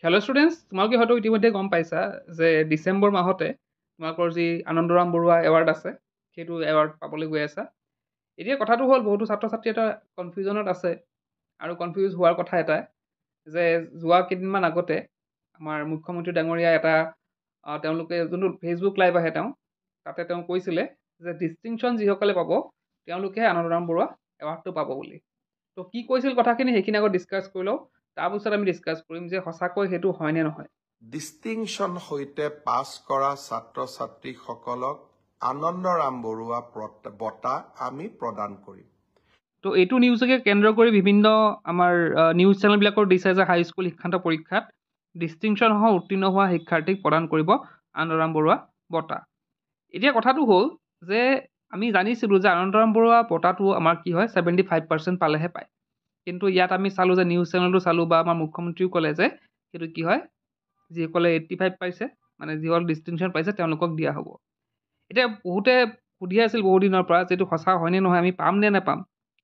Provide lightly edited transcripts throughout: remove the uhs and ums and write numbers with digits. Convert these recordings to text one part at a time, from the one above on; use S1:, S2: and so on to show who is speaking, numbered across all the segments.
S1: Hello' students, তোমালোকে হয়তো ইতিমধ্যে গম পাইছা যে ডিচেম্বৰ মাহতে তোমালোকৰ যি আনন্দৰাম বৰুৱা এৱাৰ্ড আছে সেইটো এৱাৰ্ড পাবলৈ গৈ আছা। এতিয়া কথাটো হ'ল বহুতো ছাত্ৰ ছাত্ৰী এটা কনফিউজনত আছে আৰু কনফিউজ হোৱাৰ কথা এটা যে যোৱা কেইদিনমান আগতে আমাৰ মুখ্যমন্ত্ৰী ডাঙৰীয়া এটা তেওঁলোকে যোনটো ফেচবুক লাইভ আহে তাতে তেওঁ কৈছিলে যে ডিষ্টিংশ্যন যিসকলে পাব তেওঁলোকে আনন্দৰাম বৰুৱা এৱাৰ্ডটো পাব বুলি। তো কি কৈছিল কথাখিনি সেইখিনি আগত ডিছকাছ কৰি লওঁ, তাৰপিছত আমি ডিছকাছ কৰিম যে সঁচাকৈ সেইটো হয় নে নহয়।
S2: ডিষ্টিংশ্যন সৈতে পাছ কৰা ছাত্ৰ ছাত্ৰীসকলক আনন্দৰাম বৰুৱা বঁটা আমি প্ৰদান কৰিম।
S1: তো এইটো নিউজকে কেন্দ্ৰ কৰি বিভিন্ন আমাৰ নিউজ চেনেলবিলাকৰ দিছে যে হাইস্কুল শিক্ষান্ত পৰীক্ষাত ডিষ্টিংশ্যন সহ উত্তীৰ্ণ হোৱা শিক্ষাৰ্থীক প্ৰদান কৰিব আনন্দৰাম বৰুৱা বঁটা। এতিয়া কথাটো হ'ল যে আমি জানিছিলোঁ যে আনন্দৰাম বৰুৱা বঁটাটো আমাৰ কি হয় 75% পালেহে পায়, কিন্তু ইয়াত আমি চালোঁ যে নিউজ চেনেলটো চালোঁ বা আমাৰ মুখ্যমন্ত্ৰীও ক'লে যে সেইটো কি হয় যিসকলে 85 পাইছে মানে যিসকল ডিষ্টিংশ্যন পাইছে তেওঁলোকক দিয়া হ'ব। এতিয়া বহুতে সুধি আছিল বহু দিনৰ পৰা যে এইটো সঁচা হয়নে নহয়, আমি পাম নে নাপাম।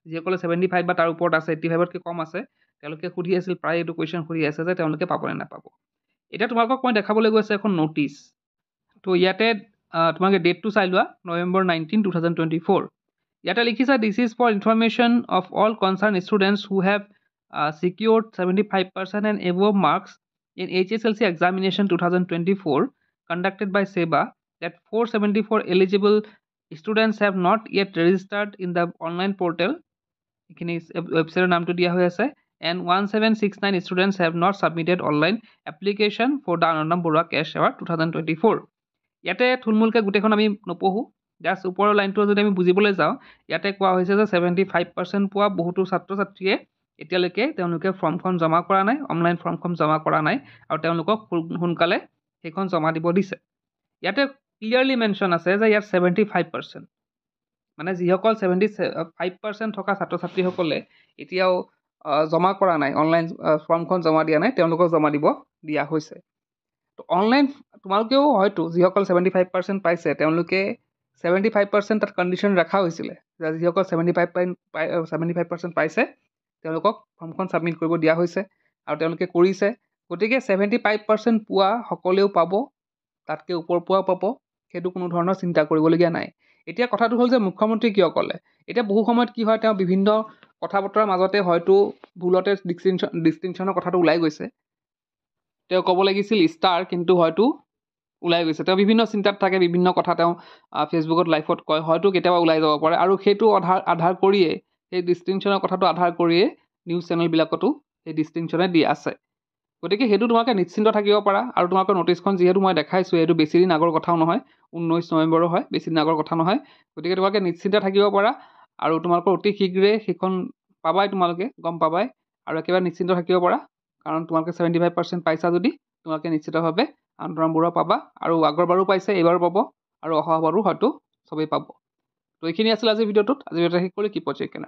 S1: যিসকলে 75 বা তাৰ ওপৰত আছে 85তকৈ কম আছে তেওঁলোকে সুধি আছিল, প্ৰায় এইটো কুৱেশ্যন সুধি আছে যে তেওঁলোকে পাব নে নাপাব। এতিয়া তোমালোকক মই দেখাবলৈ গৈছে এখন ন'টিছ। তো ইয়াতে তোমালোকে ডেটটো চাই লোৱা, November 19, 2024। ইয়াতে লিখিছে this is for information of all concern students who have secured 75% and above marks in HSLC examination 2024 conducted by SEBA that 474 eligible students have not yet registered in the online portal. এইখিনি ৱেবছাইটৰ নামটো দিয়া হৈ আছে। And 1769 students have not submitted online application for the Anandram Borua Cash Award 2024. ইয়াতে থুলমূলকৈ গোটেইখন আমি নপঢ়োঁ, জাষ্ট ওপৰৰ লাইনটো যদি আমি বুজিবলৈ যাওঁ, ইয়াতে কোৱা হৈছে যে 75% পোৱা বহুতো ছাত্ৰ ছাত্ৰীয়ে এতিয়ালৈকে তেওঁলোকে ফৰ্মখন জমা কৰা নাই, অনলাইন ফৰ্মখন জমা কৰা নাই আৰু তেওঁলোকক সোনকালে সেইখন জমা দিব দিছে। ইয়াতে ক্লিয়াৰলি মেনশ্যন আছে যে ইয়াত 75%, মানে যিসকল 75% থকা ছাত্ৰ ছাত্ৰীসকলে এতিয়াও জমা কৰা নাই, অনলাইন ফৰ্মখন জমা দিয়া নাই, তেওঁলোকক জমা দিব দিয়া হৈছে। তো অনলাইন তোমালোকেও হয়তো যিসকল 75% পাইছে তেওঁলোকে 75% তাত কণ্ডিশ্যন ৰখা হৈছিলে যে যিসকল 75% পাইছে তেওঁলোকক ফৰ্মখন ছাবমিট কৰিব দিয়া হৈছে আৰু তেওঁলোকে কৰিছে। গতিকে 75% পোৱা সকলেও পাব, তাতকৈ ওপৰ পোৱাও পাব, সেইটো কোনো ধৰণৰ চিন্তা কৰিবলগীয়া নাই। এতিয়া কথাটো হ'ল যে মুখ্যমন্ত্ৰী কিয় ক'লে। এতিয়া বহু সময়ত কি হয়, তেওঁ বিভিন্ন কথা বতৰাৰ মাজতে হয়তো ভুলতে ডিষ্টিংশ্যনৰ কথাটো ওলাই গৈছে। তেওঁ ক'ব লাগিছিল ষ্টাৰ, কিন্তু হয়তো ওলাই গৈছে। তেওঁ বিভিন্ন চিন্তাত থাকে, বিভিন্ন কথা তেওঁ ফেচবুকত লাইভত কয়, হয়তো কেতিয়াবা ওলাই যাব পাৰে আৰু সেইটো আধাৰ কৰিয়ে, সেই ডিষ্টিংশ্যনৰ কথাটো আধাৰ কৰিয়ে নিউজ চেনেলবিলাকতো সেই ডিষ্টিংশ্যনে দি আছে। গতিকে সেইটো তোমালোকে নিশ্চিন্ত থাকিব পাৰা। আৰু তোমালোকৰ ন'টিছখন যিহেতু মই দেখাইছোঁ, এইটো বেছি দিন আগৰ কথাও নহয়, 19 নৱেম্বৰো হয়, বেছি দিন আগৰ কথা নহয়। গতিকে তোমালোকে নিশ্চিন্ত থাকিব পাৰা আৰু তোমালোকৰ অতি শীঘ্ৰে সেইখন পাবাই, তোমালোকে গম পাবাই আৰু একেবাৰে নিশ্চিন্ত থাকিব পাৰা, কাৰণ তোমালোকে 75% পাইছা যদি তোমালোকে নিশ্চিতভাৱে আনন্দৰাম বৰুৱা পাবা আৰু আগৰবাৰো পাইছে, এইবাৰো পাব আৰু অহাবাৰো হয়তো চবেই পাব। তো এইখিনি আছিল আজিৰ ভিডিঅ'টোত। আজি ভিডিঅ'টো শেষ কৰি কি পৰ্যায় কেনে